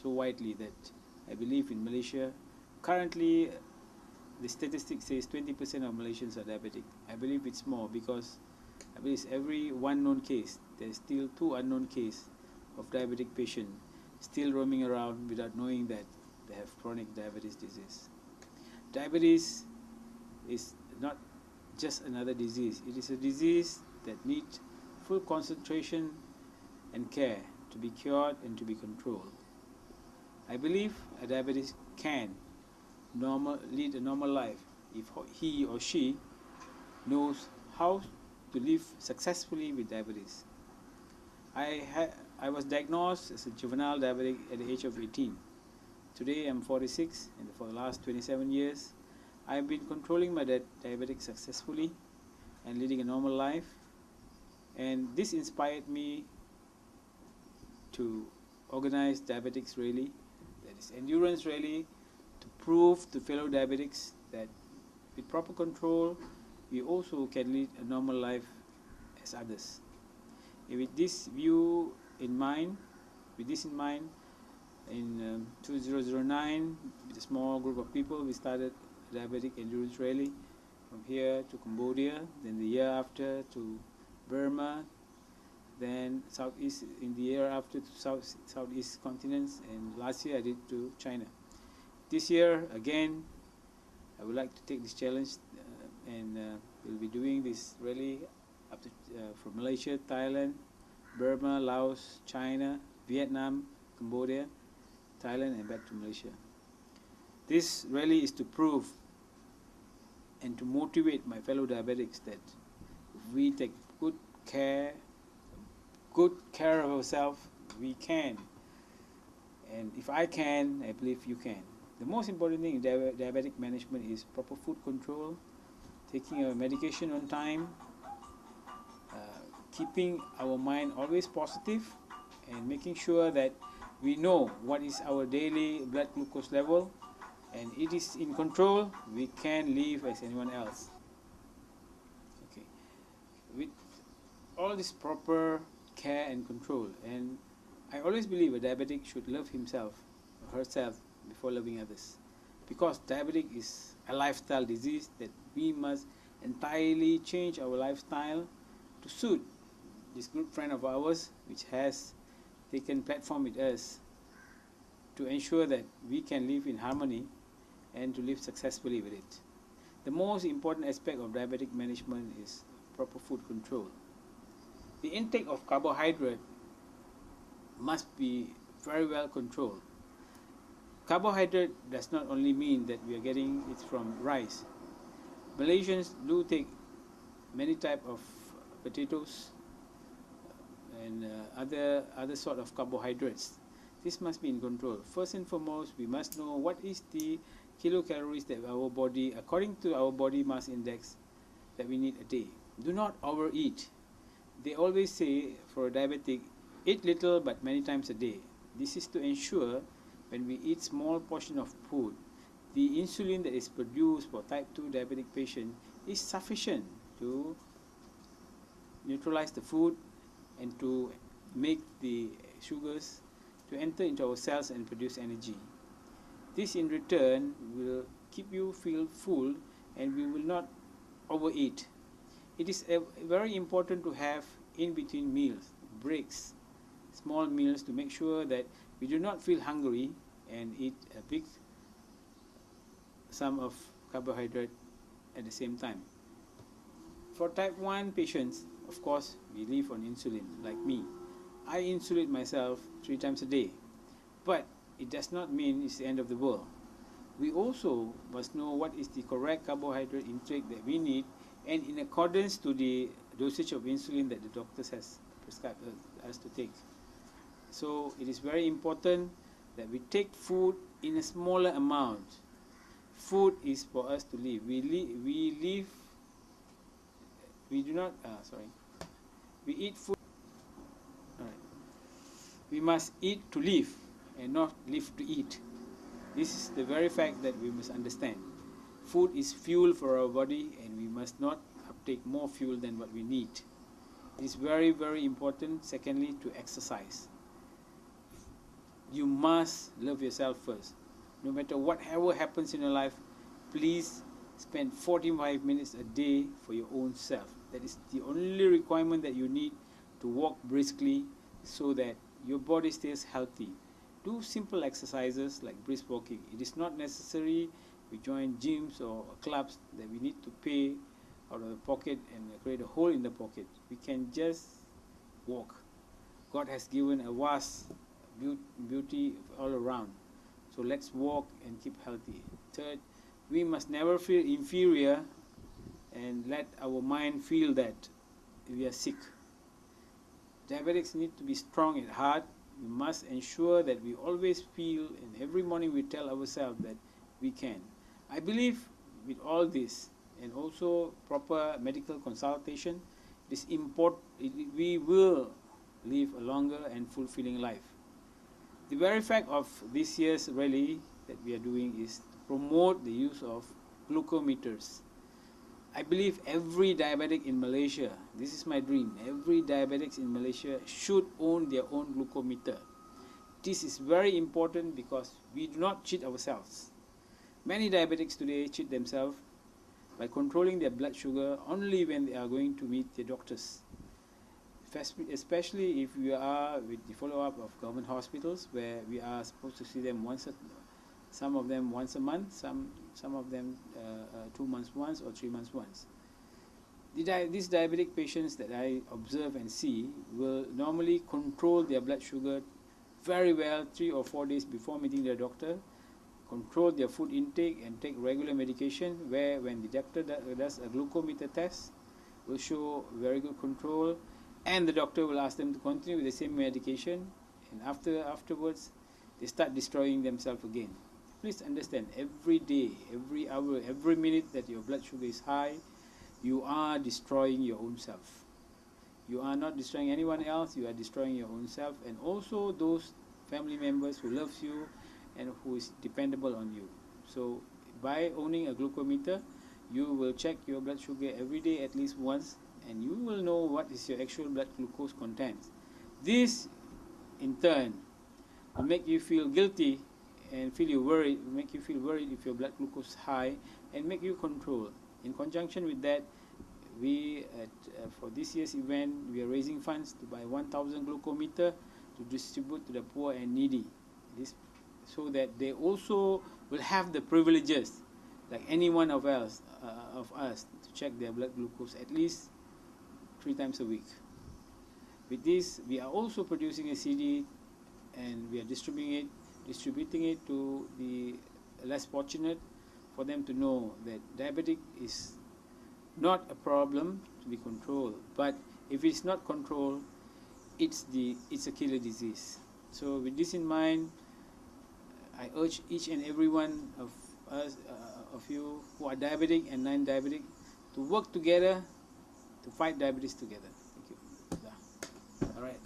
so widely that I believe in Malaysia, currently the statistic says 20% of Malaysians are diabetic. I believe it's more because I believe every one known case, there's still 2 unknown cases of diabetic patient still roaming around without knowing that they have chronic diabetes disease. Diabetes is not just another disease. It is a disease that needs full concentration and care to be cured and to be controlled. I believe a diabetic can lead a normal life if he or she knows how to live successfully with diabetes. I was diagnosed as a juvenile diabetic at the age of 18. Today I'm 46, and for the last 27 years I've been controlling my diabetic successfully and leading a normal life, and this inspired me to organize Diabetics Rally, that is endurance rally, to prove to fellow diabetics that with proper control we also can lead a normal life as others. And with this view in mind, in 2009, with a small group of people, we started a diabetic endurance rally from here to Cambodia, then the year after to Burma, then Southeast in the year after to Southeast continents, and last year I did to China. This year again I would like to take this challenge and we'll be doing this rally up to, from Malaysia, Thailand, Burma, Laos, China, Vietnam, Cambodia, Thailand, and back to Malaysia. This rally is to prove and to motivate my fellow diabetics that if we take good care of ourselves, we can. And if I can, I believe you can. The most important thing in diabetic management is proper food control, taking our medication on time, keeping our mind always positive, and making sure that we know what is our daily blood glucose level, and it is in control, we can live as anyone else. Okay. With all this proper care and control, and I always believe a diabetic should love himself or herself before loving others, because diabetic is a lifestyle disease that we must entirely change our lifestyle to suit this good friend of ours, which has taken platform with us to ensure that we can live in harmony and to live successfully with it. The most important aspect of diabetic management is proper food control. The intake of carbohydrate must be very well controlled. Carbohydrate does not only mean that we are getting it from rice. Malaysians do take many types of potatoes and other sort of carbohydrates. This must be in control. First and foremost, we must know what is the kilocalories that our body, according to our body mass index, that we need a day. Do not overeat. They always say for a diabetic, eat little but many times a day. This is to ensure when we eat small portion of food, the insulin that is produced for type 2 diabetic patient is sufficient to neutralize the food and to make the sugars to enter into our cells and produce energy. This in return will keep you feel full and we will not overeat. It is very important to have in between meals, breaks, small meals, to make sure that we do not feel hungry and eat a big sum of carbohydrate at the same time. For type 1 patients, of course, we live on insulin, like me. I insulate myself 3 times a day, but it does not mean it's the end of the world. We also must know what is the correct carbohydrate intake that we need, and in accordance to the dosage of insulin that the doctors has prescribed us to take. So it is very important that we take food in a smaller amount. Food is for us to live. We eat food. Alright. We must eat to live and not live to eat. This is the very fact that we must understand. Food is fuel for our body, and we must not uptake more fuel than what we need. It is very, very important, secondly, to exercise. you must love yourself first. No matter whatever happens in your life, please spend 45 minutes a day for your own self. That is the only requirement that you need to walk briskly so that your body stays healthy. Do simple exercises like brisk walking. It is not necessary we join gyms or clubs that we need to pay out of the pocket and create a hole in the pocket. We can just walk. God has given a vast beauty all around. So let's walk and keep healthy. Third, we must never feel inferior and let our mind feel that we are sick. Diabetics need to be strong at heart. We must ensure that we always feel, and every morning we tell ourselves that we can. I believe with all this and also proper medical consultation, it is important. We will live a longer and fulfilling life. The very fact of this year's rally that we are doing is to promote the use of glucometers. I believe every diabetic in Malaysia, this is my dream, every diabetic in Malaysia should own their own glucometer. This is very important because we do not cheat ourselves. Many diabetics today cheat themselves by controlling their blood sugar only when they are going to meet their doctors. Especially if we are with the follow-up of government hospitals where we are supposed to see them some of them once a month, some of them 2 months once or 3 months once. These diabetic patients that I observe and see will normally control their blood sugar very well 3 or 4 days before meeting their doctor, control their food intake and take regular medication, where when the doctor does a glucometer test, will show very good control, and the doctor will ask them to continue with the same medication, and afterwards they start destroying themselves again. Please understand, every day, every hour, every minute that your blood sugar is high, you are destroying your own self. You are not destroying anyone else, you are destroying your own self, and also those family members who loves you and who is dependable on you. So by owning a glucometer, you will check your blood sugar every day at least once, and you will know what is your actual blood glucose content. This in turn will make you feel guilty and make you feel worried if your blood glucose is high, and make you control. In conjunction with that, we for this year's event, we are raising funds to buy 1,000 glucometer to distribute to the poor and needy, so that they also will have the privileges like any one of us to check their blood glucose at least 3 times a week. With this, we are also producing a CD, and we are distributing it to the less fortunate, for them to know that diabetic is not a problem to be controlled, but if it's not controlled, it's a killer disease. So with this in mind, I urge each and every one of us, of you who are diabetic and non-diabetic, to work together to fight diabetes together. Thank you. Yeah. All right.